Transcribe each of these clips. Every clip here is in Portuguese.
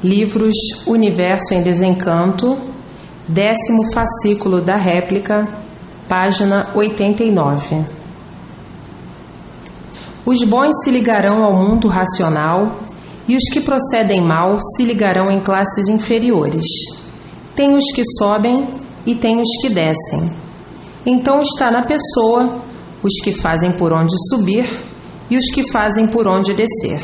Livros Universo em Desencanto, 10º fascículo da réplica, página 89. Os bons se ligarão ao mundo racional e os que procedem mal se ligarão em classes inferiores. Tem os que sobem e tem os que descem. Então está na pessoa os que fazem por onde subir e os que fazem por onde descer.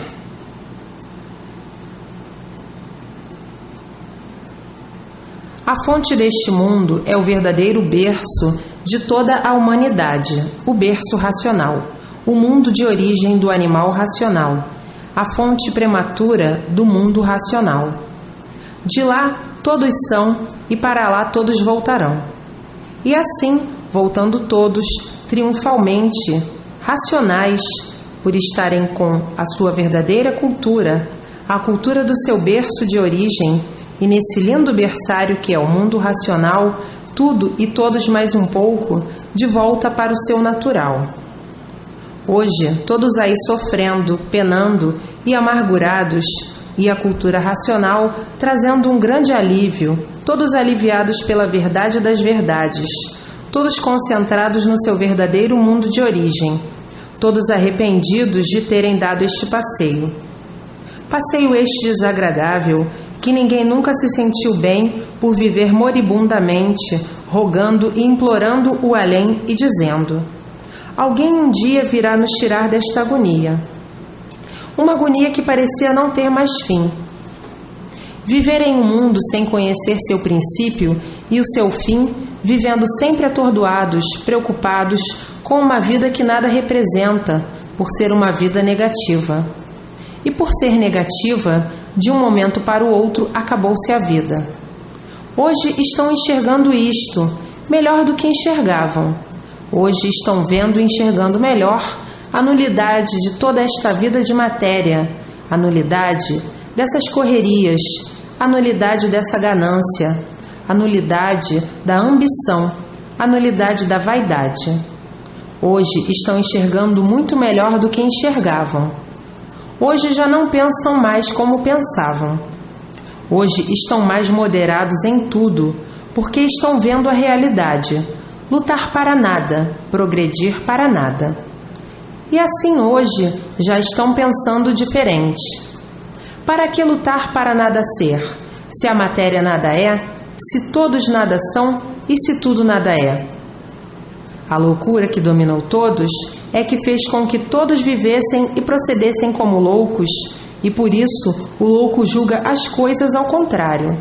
A fonte deste mundo é o verdadeiro berço de toda a humanidade, o berço racional, o mundo de origem do animal racional, a fonte prematura do mundo racional. De lá todos são e para lá todos voltarão. E assim, voltando todos, triunfalmente, racionais, por estarem com a sua verdadeira cultura, a cultura do seu berço de origem, e nesse lindo berçário que é o mundo racional, tudo e todos mais um pouco, de volta para o seu natural. Hoje, todos aí sofrendo, penando e amargurados, e a cultura racional trazendo um grande alívio, todos aliviados pela verdade das verdades, todos concentrados no seu verdadeiro mundo de origem, todos arrependidos de terem dado este passeio. Passeio este desagradável, que ninguém nunca se sentiu bem por viver moribundamente, rogando e implorando o além e dizendo: alguém um dia virá nos tirar desta agonia. Uma agonia que parecia não ter mais fim. Viver em um mundo sem conhecer seu princípio e o seu fim, vivendo sempre atordoados, preocupados, com uma vida que nada representa, por ser uma vida negativa. E por ser negativa, de um momento para o outro acabou-se a vida. Hoje estão enxergando isto, melhor do que enxergavam. Hoje estão vendo e enxergando melhor a nulidade de toda esta vida de matéria, a nulidade dessas correrias, a nulidade dessa ganância, a nulidade da ambição, a nulidade da vaidade. Hoje estão enxergando muito melhor do que enxergavam. Hoje já não pensam mais como pensavam. Hoje estão mais moderados em tudo, porque estão vendo a realidade. Lutar para nada, progredir para nada. E assim hoje já estão pensando diferente. Para que lutar para nada ser, se a matéria nada é, se todos nada são e se tudo nada é? A loucura que dominou todos é que fez com que todos vivessem e procedessem como loucos, e por isso o louco julga as coisas ao contrário.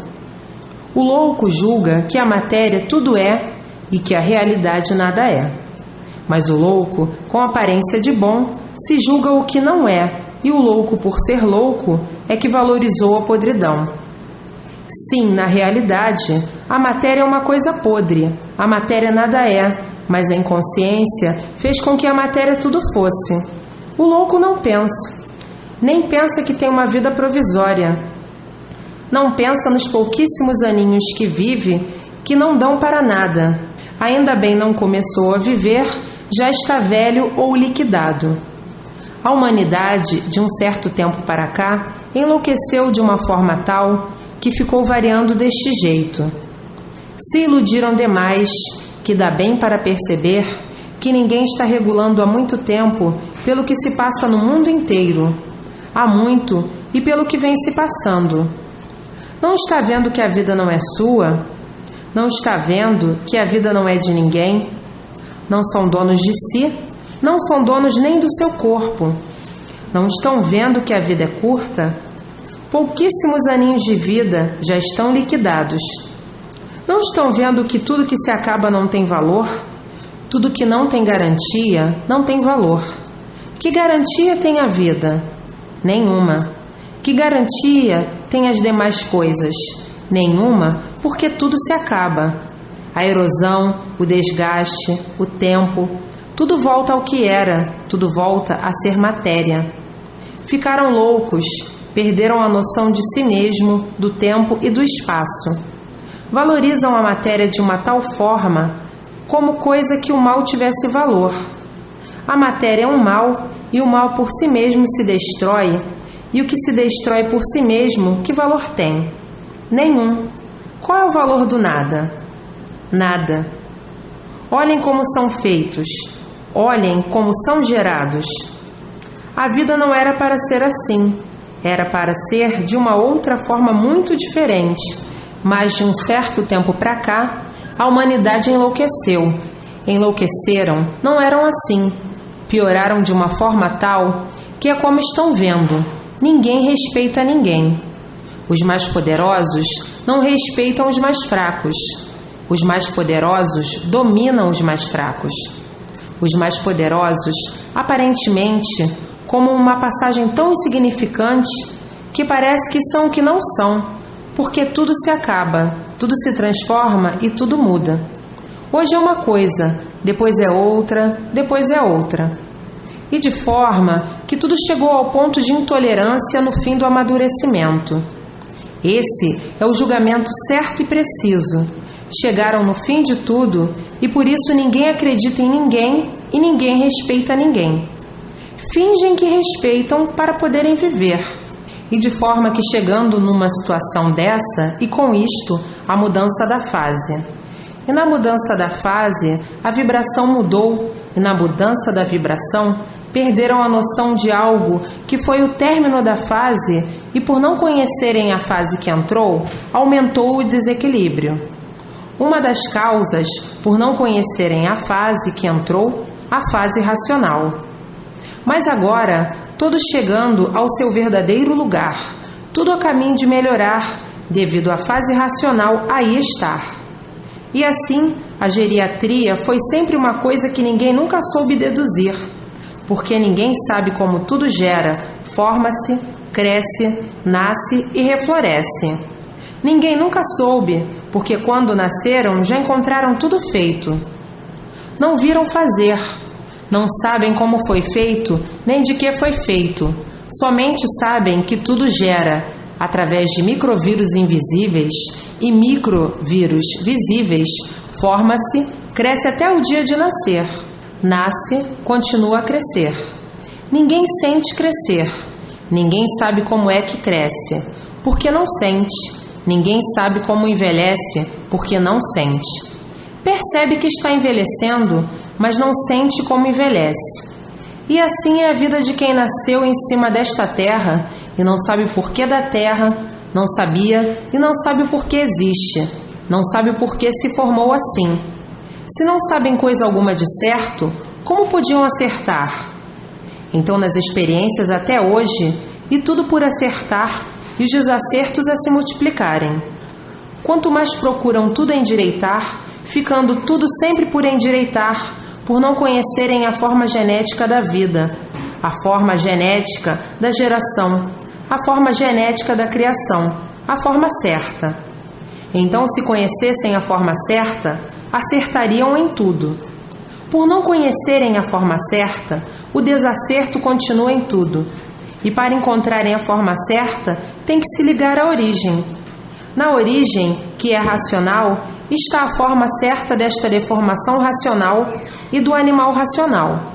O louco julga que a matéria tudo é e que a realidade nada é. Mas o louco, com aparência de bom, se julga o que não é, e o louco, por ser louco, é que valorizou a podridão. Sim, na realidade, a matéria é uma coisa podre, a matéria nada é, mas a inconsciência fez com que a matéria tudo fosse. O louco não pensa, nem pensa que tem uma vida provisória. Não pensa nos pouquíssimos aninhos que vive, que não dão para nada. Ainda bem não começou a viver, já está velho ou liquidado. A humanidade, de um certo tempo para cá, enlouqueceu de uma forma tal que ficou variando deste jeito. Se iludiram demais, que dá bem para perceber que ninguém está regulando há muito tempo pelo que se passa no mundo inteiro, há muito e pelo que vem se passando. Não está vendo que a vida não é sua? Não está vendo que a vida não é de ninguém? Não são donos de si? Não são donos nem do seu corpo. Não estão vendo que a vida é curta? Pouquíssimos aninhos de vida já estão liquidados. Não estão vendo que tudo que se acaba não tem valor? Tudo que não tem garantia não tem valor. Que garantia tem a vida? Nenhuma. Que garantia tem as demais coisas? Nenhuma, porque tudo se acaba. A erosão, o desgaste, o tempo, tudo volta ao que era, tudo volta a ser matéria. Ficaram loucos, perderam a noção de si mesmo, do tempo e do espaço. Valorizam a matéria de uma tal forma como coisa que o mal tivesse valor. A matéria é um mal e o mal por si mesmo se destrói E o que se destrói por si mesmo, que valor tem? Nenhum. Qual é o valor do nada? Nada. Olhem como são feitos. Olhem como são gerados. A vida não era para ser assim. Era para ser de uma outra forma muito diferente. Mas de um certo tempo para cá, a humanidade enlouqueceu. Enlouqueceram, não eram assim. Pioraram de uma forma tal que é como estão vendo. Ninguém respeita ninguém. Os mais poderosos não respeitam os mais fracos. Os mais poderosos dominam os mais fracos. Os mais poderosos, aparentemente, como uma passagem tão insignificante que parece que são o que não são, porque tudo se acaba, tudo se transforma e tudo muda. Hoje é uma coisa, depois é outra, depois é outra. E de forma que tudo chegou ao ponto de intolerância no fim do amadurecimento. Esse é o julgamento certo e preciso. Chegaram no fim de tudo e por isso ninguém acredita em ninguém e ninguém respeita ninguém. Fingem que respeitam para poderem viver. E de forma que chegando numa situação dessa, e com isto, a mudança da fase. E na mudança da fase, a vibração mudou, e na mudança da vibração, perderam a noção de algo que foi o término da fase e por não conhecerem a fase que entrou, aumentou o desequilíbrio. Uma das causas, por não conhecerem a fase que entrou, a fase racional. Mas agora, todos chegando ao seu verdadeiro lugar, tudo a caminho de melhorar, devido à fase racional aí estar. E assim, a geriatria foi sempre uma coisa que ninguém nunca soube deduzir, porque ninguém sabe como tudo gera, forma-se, cresce, nasce e refloresce. Ninguém nunca soube, porque quando nasceram já encontraram tudo feito. Não viram fazer, não sabem como foi feito, nem de que foi feito. Somente sabem que tudo gera, através de microvírus invisíveis e microvírus visíveis, forma-se, cresce até o dia de nascer. Nasce, continua a crescer. Ninguém sente crescer. Ninguém sabe como é que cresce, porque não sente. Ninguém sabe como envelhece, porque não sente. Percebe que está envelhecendo, mas não sente como envelhece. E assim é a vida de quem nasceu em cima desta terra e não sabe o porquê da terra, não sabia e não sabe o porquê existe, não sabe o porquê se formou assim. Se não sabem coisa alguma de certo, como podiam acertar? Então, nas experiências até hoje, e tudo por acertar, e os desacertos a se multiplicarem. Quanto mais procuram tudo endireitar, ficando tudo sempre por endireitar, por não conhecerem a forma genética da vida, a forma genética da geração, a forma genética da criação, a forma certa. Então, se conhecessem a forma certa, acertariam em tudo. Por não conhecerem a forma certa, o desacerto continua em tudo. E para encontrarem a forma certa, tem que se ligar à origem. Na origem, que é racional, está a forma certa desta deformação racional e do animal racional.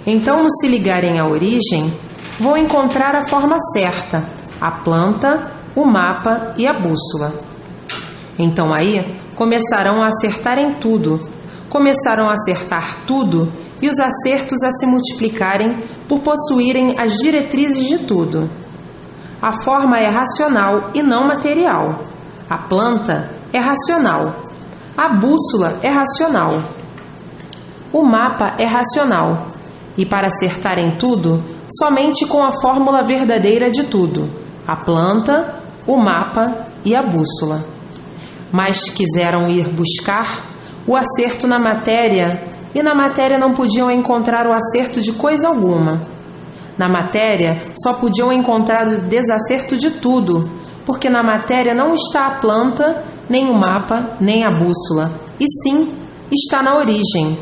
Então, no se ligarem à origem, vão encontrar a forma certa, a planta, o mapa e a bússola. Então aí começarão a acertar em tudo, começaram a acertar tudo e os acertos a se multiplicarem por possuírem as diretrizes de tudo. A forma é racional e não material. A planta é racional. A bússola é racional. O mapa é racional. E para acertar em tudo, somente com a fórmula verdadeira de tudo: a planta, o mapa e a bússola. Mas quiseram ir buscar o acerto na matéria, e na matéria não podiam encontrar o acerto de coisa alguma. Na matéria só podiam encontrar o desacerto de tudo, porque na matéria não está a planta, nem o mapa, nem a bússola, e sim está na origem.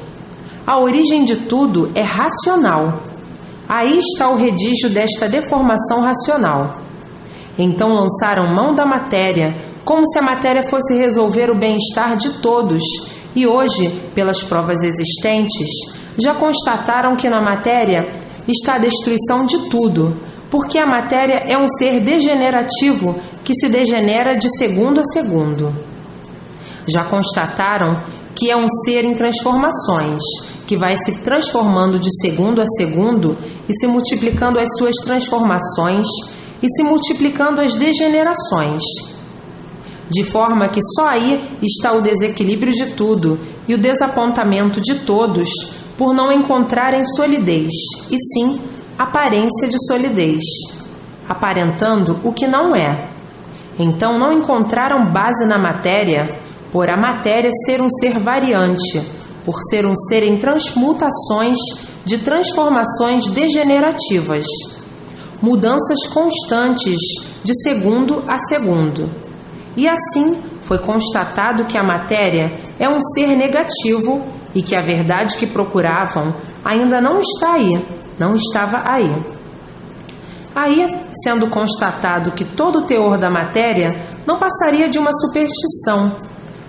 A origem de tudo é racional. Aí está o redígio desta deformação racional. Então lançaram mão da matéria, como se a matéria fosse resolver o bem-estar de todos, e hoje, pelas provas existentes, já constataram que na matéria está a destruição de tudo, porque a matéria é um ser degenerativo que se degenera de segundo a segundo. Já constataram que é um ser em transformações, que vai se transformando de segundo a segundo e se multiplicando as suas transformações e se multiplicando as degenerações. De forma que só aí está o desequilíbrio de tudo e o desapontamento de todos por não encontrarem solidez, e sim aparência de solidez, aparentando o que não é. Então não encontraram base na matéria, por a matéria ser um ser variante, por ser um ser em transmutações de transformações degenerativas, mudanças constantes de segundo a segundo. E assim foi constatado que a matéria é um ser negativo e que a verdade que procuravam ainda não está aí, não estava aí. Aí, sendo constatado que todo o teor da matéria não passaria de uma superstição,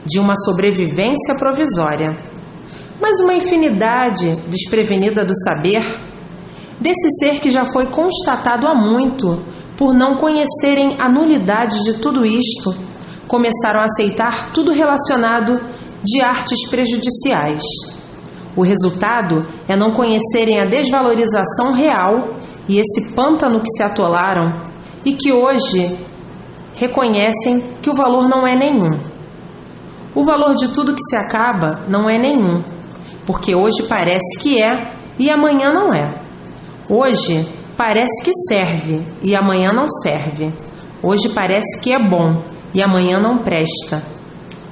de uma sobrevivência provisória, mas uma infinidade desprevenida do saber, desse ser que já foi constatado há muito, por não conhecerem a nulidade de tudo isto, começaram a aceitar tudo relacionado de artes prejudiciais. O resultado é não conhecerem a desvalorização real e esse pântano que se atolaram e que hoje reconhecem que o valor não é nenhum. O valor de tudo que se acaba não é nenhum, porque hoje parece que é e amanhã não é. Hoje parece que serve e amanhã não serve. Hoje parece que é bom e amanhã não presta.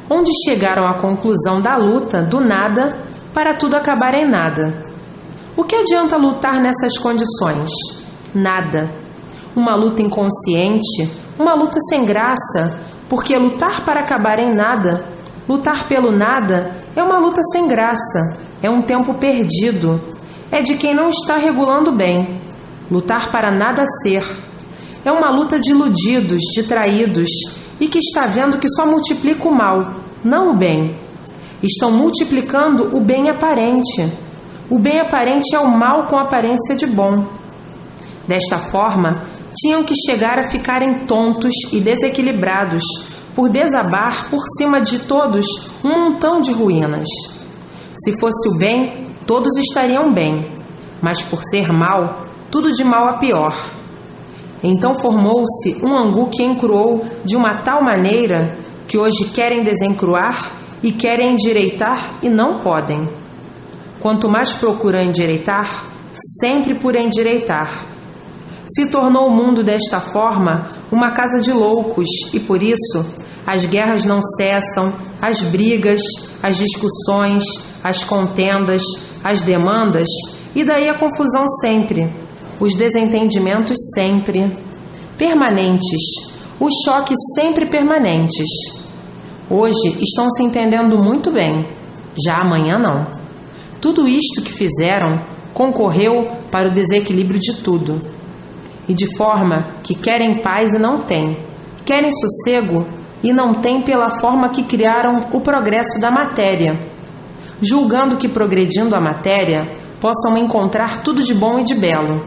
Onde chegaram à conclusão da luta do nada para tudo acabar em nada. O que adianta lutar nessas condições? Nada. Uma luta inconsciente, uma luta sem graça, porque lutar para acabar em nada, lutar pelo nada, é uma luta sem graça, é um tempo perdido, é de quem não está regulando bem. Lutar para nada ser, é uma luta de iludidos, de traídos, e que está vendo que só multiplica o mal, não o bem. Estão multiplicando o bem aparente. O bem aparente é o mal com aparência de bom. Desta forma, tinham que chegar a ficarem tontos e desequilibrados, por desabar por cima de todos um montão de ruínas. Se fosse o bem, todos estariam bem, mas por ser mal, tudo de mal a pior. Então formou-se um angu que encruou de uma tal maneira que hoje querem desencruar e querem endireitar e não podem. Quanto mais procuram endireitar, sempre por endireitar. Se tornou o mundo desta forma uma casa de loucos e por isso as guerras não cessam, as brigas, as discussões, as contendas, as demandas e daí a confusão sempre. Os desentendimentos sempre permanentes, os choques sempre permanentes. Hoje estão se entendendo muito bem, já amanhã não. Tudo isto que fizeram concorreu para o desequilíbrio de tudo. E de forma que querem paz e não têm, querem sossego e não têm pela forma que criaram o progresso da matéria, julgando que progredindo a matéria possam encontrar tudo de bom e de belo.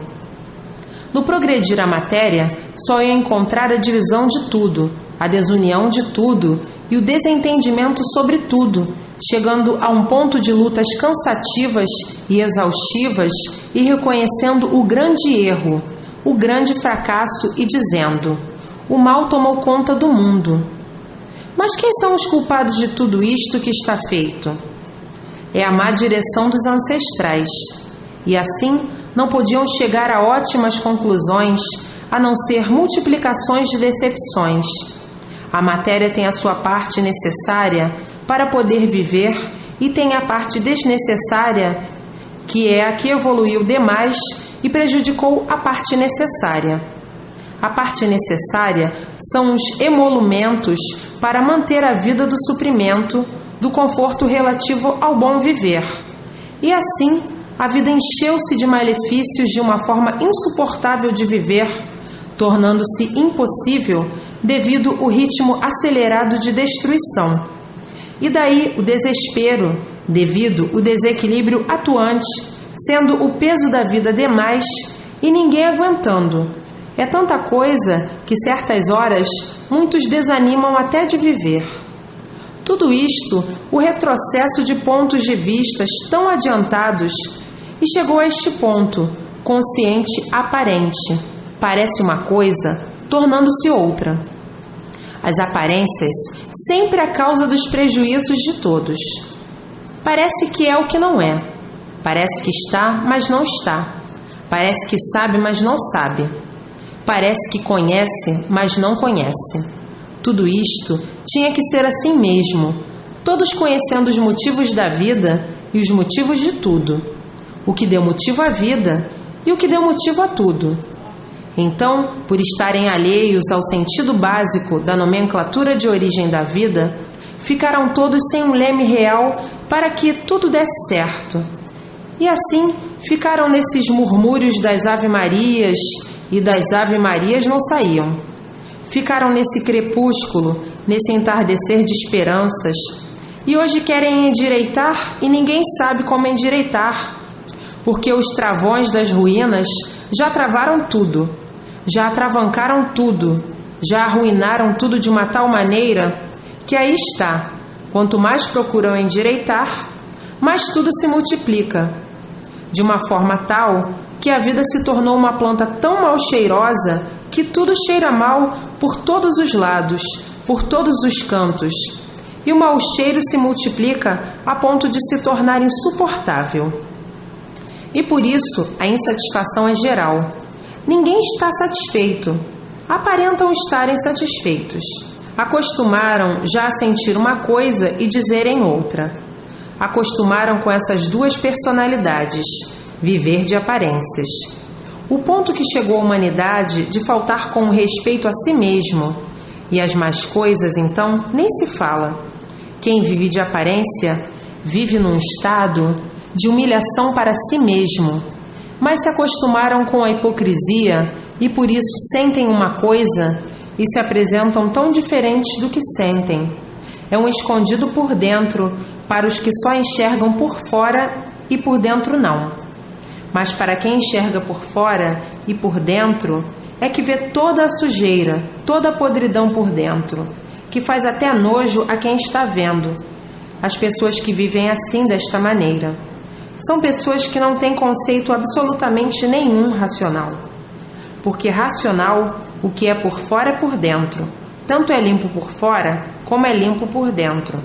No progredir a matéria, só ia encontrar a divisão de tudo, a desunião de tudo e o desentendimento sobre tudo, chegando a um ponto de lutas cansativas e exaustivas e reconhecendo o grande erro, o grande fracasso e dizendo: o mal tomou conta do mundo. Mas quem são os culpados de tudo isto que está feito? É a má direção dos ancestrais, e assim não podiam chegar a ótimas conclusões, a não ser multiplicações de decepções. A matéria tem a sua parte necessária para poder viver e tem a parte desnecessária, que é a que evoluiu demais e prejudicou a parte necessária. A parte necessária são os emolumentos para manter a vida do suprimento, do conforto relativo ao bom viver. E assim, a vida encheu-se de malefícios de uma forma insuportável de viver, tornando-se impossível devido ao ritmo acelerado de destruição. E daí o desespero, devido ao desequilíbrio atuante, sendo o peso da vida demais e ninguém aguentando, É tanta coisa que certas horas muitos desanimam até de viver. Tudo isto, o retrocesso de pontos de vistas tão adiantados, e chegou a este ponto, consciente aparente, parece uma coisa, tornando-se outra. As aparências sempre a causa dos prejuízos de todos. Parece que é o que não é. Parece que está, mas não está. Parece que sabe, mas não sabe. Parece que conhece, mas não conhece. Tudo isto tinha que ser assim mesmo, todos conhecendo os motivos da vida e os motivos de tudo, o que deu motivo à vida e o que deu motivo a tudo. Então, por estarem alheios ao sentido básico da nomenclatura de origem da vida, ficaram todos sem um leme real para que tudo desse certo. E assim ficaram nesses murmúrios das Ave-Marias, e das Ave-Marias não saíam. Ficaram nesse crepúsculo, nesse entardecer de esperanças, e hoje querem endireitar e ninguém sabe como endireitar, porque os travões das ruínas já travaram tudo, já atravancaram tudo, já arruinaram tudo de uma tal maneira que aí está, quanto mais procuram endireitar, mais tudo se multiplica, de uma forma tal que a vida se tornou uma planta tão mal cheirosa que tudo cheira mal por todos os lados, por todos os cantos, e o mau cheiro se multiplica a ponto de se tornar insuportável. E por isso a insatisfação é geral. Ninguém está satisfeito. Aparentam estar insatisfeitos. Acostumaram já a sentir uma coisa e dizerem outra. Acostumaram com essas duas personalidades, viver de aparências. O ponto que chegou a humanidade de faltar com o respeito a si mesmo, e as más coisas, então, nem se fala. Quem vive de aparência vive num estado de humilhação para si mesmo, mas se acostumaram com a hipocrisia e por isso sentem uma coisa e se apresentam tão diferentes do que sentem. É um escondido por dentro para os que só enxergam por fora e por dentro não. Mas para quem enxerga por fora e por dentro, é que vê toda a sujeira, toda a podridão por dentro, que faz até nojo a quem está vendo. As pessoas que vivem assim, desta maneira, são pessoas que não têm conceito absolutamente nenhum racional. Porque racional, o que é por fora é por dentro. Tanto é limpo por fora, como é limpo por dentro.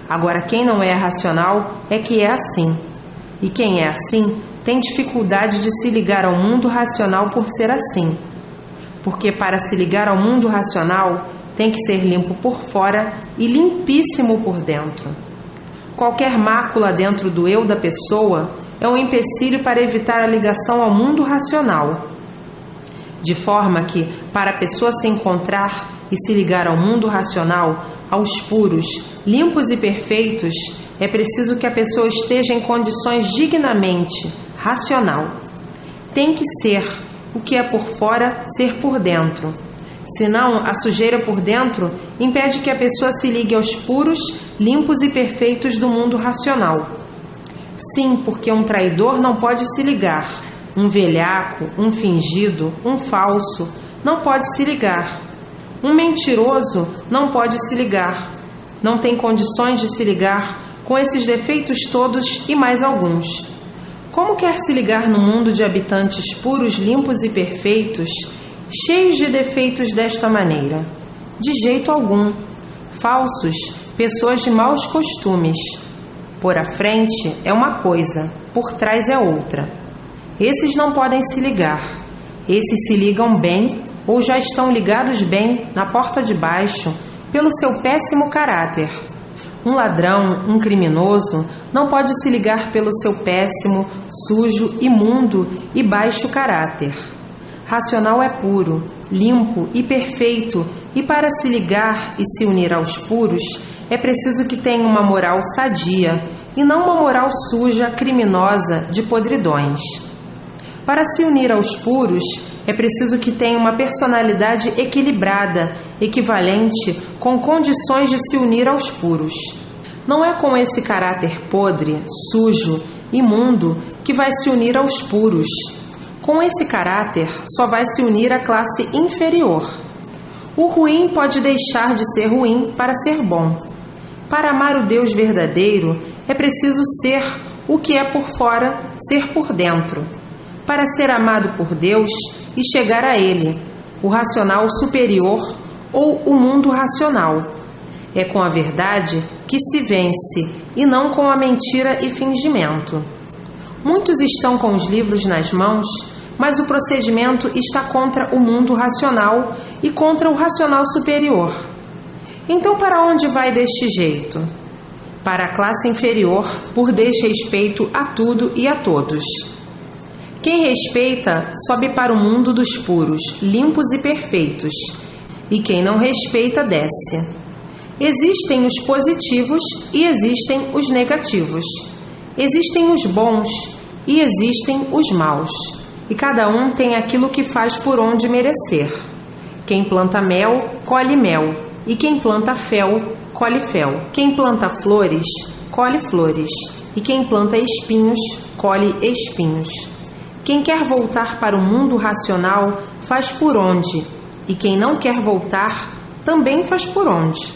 Agora, quem não é racional é que é assim. E quem é assim tem dificuldade de se ligar ao mundo racional por ser assim. Porque para se ligar ao mundo racional, tem que ser limpo por fora e limpíssimo por dentro. Qualquer mácula dentro do eu da pessoa é um empecilho para evitar a ligação ao mundo racional. De forma que, para a pessoa se encontrar e se ligar ao mundo racional, aos puros, limpos e perfeitos, é preciso que a pessoa esteja em condições dignamente racional. Tem que ser o que é por fora ser por dentro. Senão, a sujeira por dentro impede que a pessoa se ligue aos puros, limpos e perfeitos do mundo racional. Sim, porque um traidor não pode se ligar. Um velhaco, um fingido, um falso, não pode se ligar. Um mentiroso não pode se ligar. Não tem condições de se ligar com esses defeitos todos e mais alguns. Como quer se ligar no mundo de habitantes puros, limpos e perfeitos, cheios de defeitos desta maneira? De jeito algum. Falsos, pessoas de maus costumes. Por à frente é uma coisa, por trás é outra. Esses não podem se ligar. Esses se ligam bem ou já estão ligados bem na porta de baixo pelo seu péssimo caráter. Um ladrão, um criminoso, não pode se ligar pelo seu péssimo, sujo, imundo e baixo caráter. Racional é puro, limpo e perfeito, e para se ligar e se unir aos puros, é preciso que tenha uma moral sadia, e não uma moral suja, criminosa, de podridões. Para se unir aos puros, é preciso que tenha uma personalidade equilibrada, equivalente, com condições de se unir aos puros. Não é com esse caráter podre, sujo, imundo, que vai se unir aos puros. Com esse caráter, só vai se unir a classe inferior. O ruim pode deixar de ser ruim para ser bom. Para amar o Deus verdadeiro, é preciso ser o que é por fora, ser por dentro. Para ser amado por Deus e chegar a Ele, o racional superior ou o mundo racional. É com a verdade que se vence e não com a mentira e fingimento. Muitos estão com os livros nas mãos, mas o procedimento está contra o mundo racional e contra o racional superior. Então, para onde vai deste jeito? Para a classe inferior, por desrespeito a tudo e a todos. Quem respeita sobe para o mundo dos puros, limpos e perfeitos, e quem não respeita desce. Existem os positivos e existem os negativos. Existem os bons e existem os maus. E cada um tem aquilo que faz por onde merecer. Quem planta mel, colhe mel. E quem planta fel, colhe fel. Quem planta flores, colhe flores. E quem planta espinhos, colhe espinhos. Quem quer voltar para o mundo racional, faz por onde. E quem não quer voltar, também faz por onde.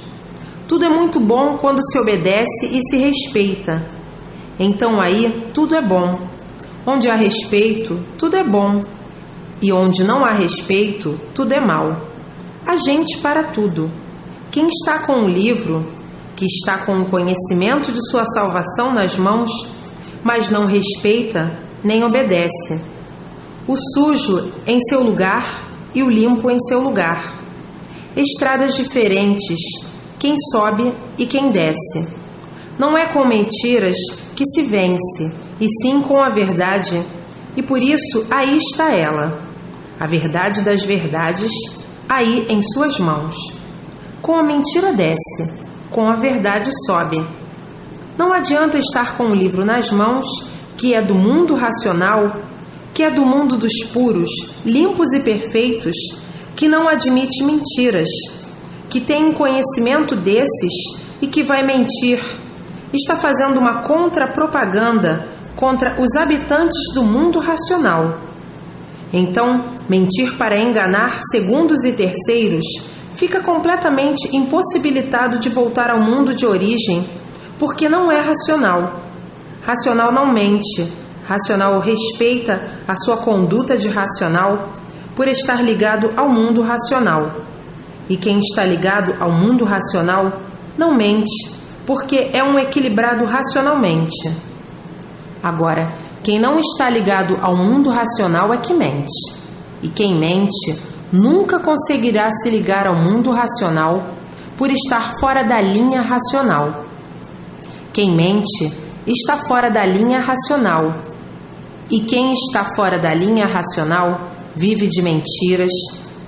Tudo é muito bom quando se obedece e se respeita. Então aí tudo é bom. Onde há respeito, tudo é bom. E onde não há respeito, tudo é mal. Há gente para tudo. Quem está com o livro, que está com o conhecimento de sua salvação nas mãos, mas não respeita nem obedece. O sujo em seu lugar e o limpo em seu lugar. Estradas diferentes, quem sobe e quem desce. Não é com mentiras que se vence, e sim com a verdade, e por isso aí está ela, a verdade das verdades, aí em suas mãos. Com a mentira desce, com a verdade sobe. Não adianta estar com o livro nas mãos, que é do mundo racional, que é do mundo dos puros, limpos e perfeitos, que não admite mentiras, que tem um conhecimento desses e que vai mentir. Está fazendo uma contrapropaganda contra os habitantes do mundo racional. Então, mentir para enganar segundos e terceiros fica completamente impossibilitado de voltar ao mundo de origem, porque não é racional. Racional não mente, racional respeita a sua conduta de racional por estar ligado ao mundo racional. E quem está ligado ao mundo racional não mente, porque é um equilibrado racionalmente. Agora, quem não está ligado ao mundo racional é que mente. E quem mente nunca conseguirá se ligar ao mundo racional por estar fora da linha racional. Quem mente está fora da linha racional. E quem está fora da linha racional vive de mentiras,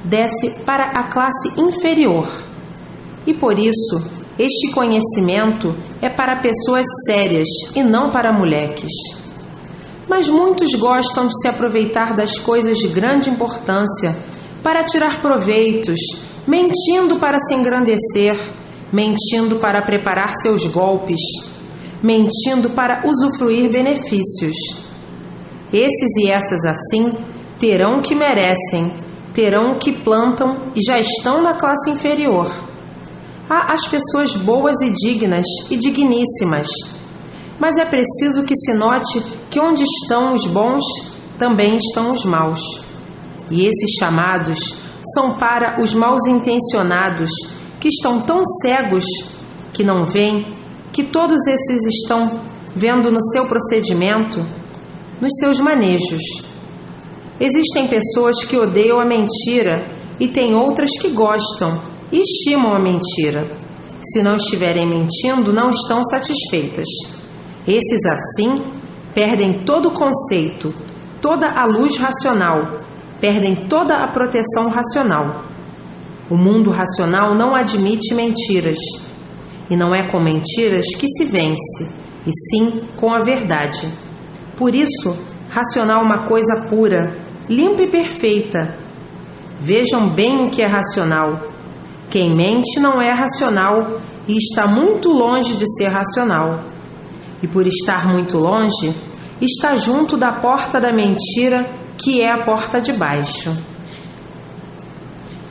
desce para a classe inferior. E por isso, este conhecimento é para pessoas sérias e não para moleques. Mas muitos gostam de se aproveitar das coisas de grande importância para tirar proveitos, mentindo para se engrandecer, mentindo para preparar seus golpes, mentindo para usufruir benefícios. Esses e essas assim terão o que merecem, terão o que plantam e já estão na classe inferior. Há as pessoas boas e dignas e digníssimas, mas é preciso que se note que onde estão os bons, também estão os maus. E esses chamados são para os maus intencionados, que estão tão cegos que não veem, que todos esses estão vendo no seu procedimento, nos seus manejos. Existem pessoas que odeiam a mentira e tem outras que gostam e estimam a mentira. Se não estiverem mentindo, não estão satisfeitas. Esses assim perdem todo o conceito, toda a luz racional, perdem toda a proteção racional. O mundo racional não admite mentiras, e não é com mentiras que se vence, e sim com a verdade. Por isso, racional é uma coisa pura, limpa e perfeita. Vejam bem o que é racional. Quem mente não é racional e está muito longe de ser racional. E por estar muito longe, está junto da porta da mentira que é a porta de baixo.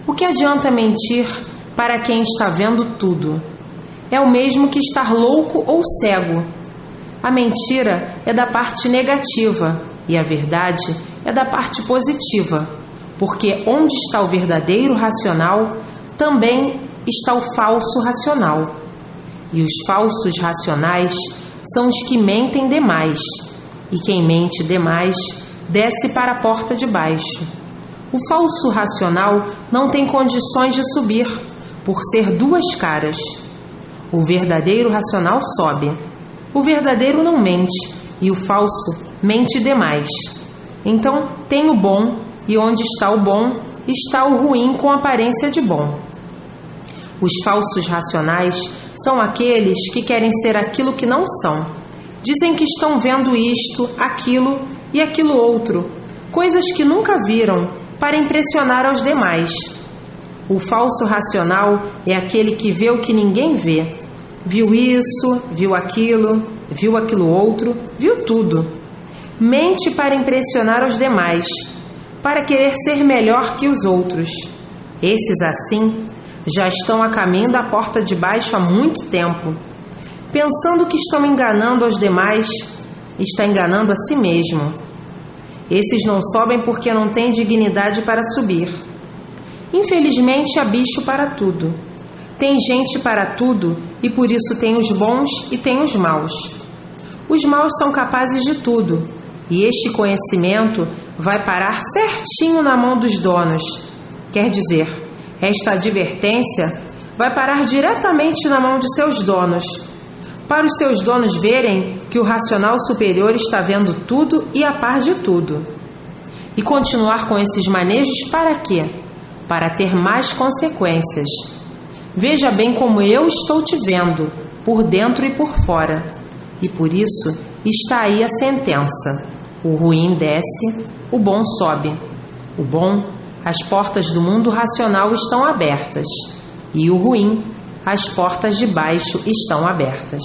O que adianta mentir para quem está vendo tudo? É o mesmo que estar louco ou cego. A mentira é da parte negativa e a verdade é da parte positiva, porque onde está o verdadeiro racional, também está o falso racional. E os falsos racionais são os que mentem demais, e quem mente demais desce para a porta de baixo. O falso racional não tem condições de subir, por ser duas caras. O verdadeiro racional sobe. O verdadeiro não mente, e o falso mente demais. Então tem o bom, e onde está o bom, está o ruim com aparência de bom. Os falsos racionais são aqueles que querem ser aquilo que não são. Dizem que estão vendo isto, aquilo e aquilo outro, coisas que nunca viram, para impressionar aos demais. O falso racional é aquele que vê o que ninguém vê. Viu isso, viu aquilo outro, viu tudo. Mente para impressionar os demais, para querer ser melhor que os outros. Esses assim já estão a caminho da porta de baixo há muito tempo. Pensando que estão enganando aos demais, está enganando a si mesmo. Esses não sobem porque não têm dignidade para subir. Infelizmente há bicho para tudo. Tem gente para tudo e por isso tem os bons e tem os maus. Os maus são capazes de tudo e este conhecimento vai parar certinho na mão dos donos. Quer dizer, esta advertência vai parar diretamente na mão de seus donos, para os seus donos verem que o racional superior está vendo tudo e a par de tudo. E continuar com esses manejos para quê? Para ter mais consequências. Veja bem como eu estou te vendo, por dentro e por fora. E por isso está aí a sentença. O ruim desce, o bom sobe. O bom, as portas do mundo racional estão abertas. E o ruim, as portas de baixo estão abertas.